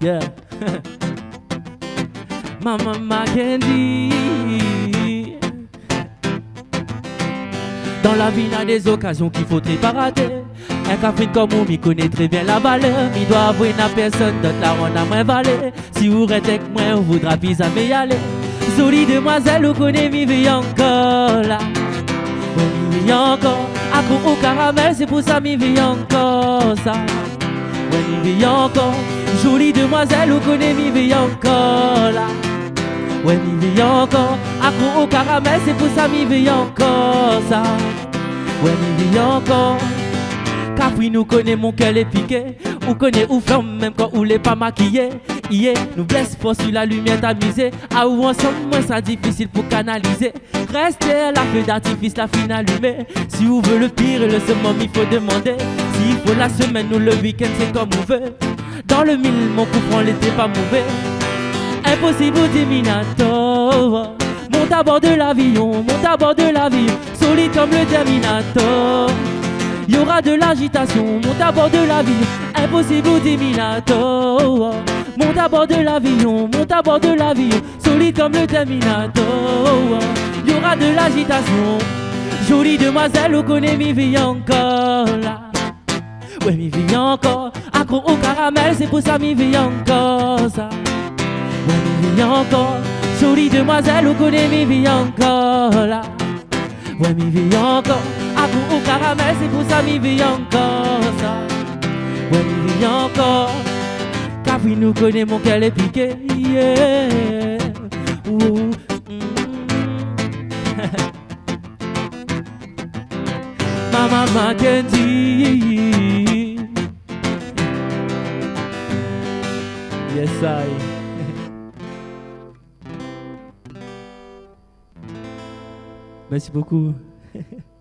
Yeah. Maman Mackenzie. Dans la vie, il y a des occasions qu'il faut pas rater. Un café comme vous, m'y connaît très bien la valeur. Il doit avouer à personne d'autre la ronde à moins valer. Si vous restez avec moi, on voudra plus à me aller. Jolie demoiselle, vous connaissez mi vie encore là. Oui, mi vie encore. À coup au caramel, c'est pour ça mi vie encore ça. Oui, mi vie encore. Jolie demoiselle, vous connaissez mi vie encore là. Ouais, mi vie encore. À coup au caramel, c'est pour ça mi vie encore ça. Ouais, mi vie encore. Capri nous connaît mon cœur est piqué. Ou connaît ou flamme même quand ou l'est pas maquillé. Yeah, nous blesse pas sur la lumière tamisée. À où ensemble, moi ça difficile pour canaliser. Restez la feu d'artifice, la fin allumée. Si vous voulez le pire, le summum il faut demander. S'il faut la semaine ou le week-end, c'est comme vous veut. Dans le mille, mon coup prend l'été pas mauvais. Impossible Terminator. Monte à bord de l'avion, monte à bord de l'avion. Solide comme le Terminator. Il y aura de l'agitation, monte à bord de l'avion. Impossible Terminator. Monte à bord de l'avion, monte à bord de l'avion. Solide comme le Terminator. Il y aura de l'agitation. Jolie demoiselle, vous connaissez mi vie encore là. Ouais, mi vie encore. Accro au caramel, c'est pour ça mi vie encore ça. Ouais, mi vie encore. Jolie demoiselle, vous connaissez mi vie encore là. Ouais, mi vie encore. Accro au caramel, c'est pour ça mi vie encore ça. Ouais, mi vie encore. Capri nous connaît mon cœur est piqué. Yeah. Ouh. Maman Mackenzie. Yes, I. Merci beaucoup.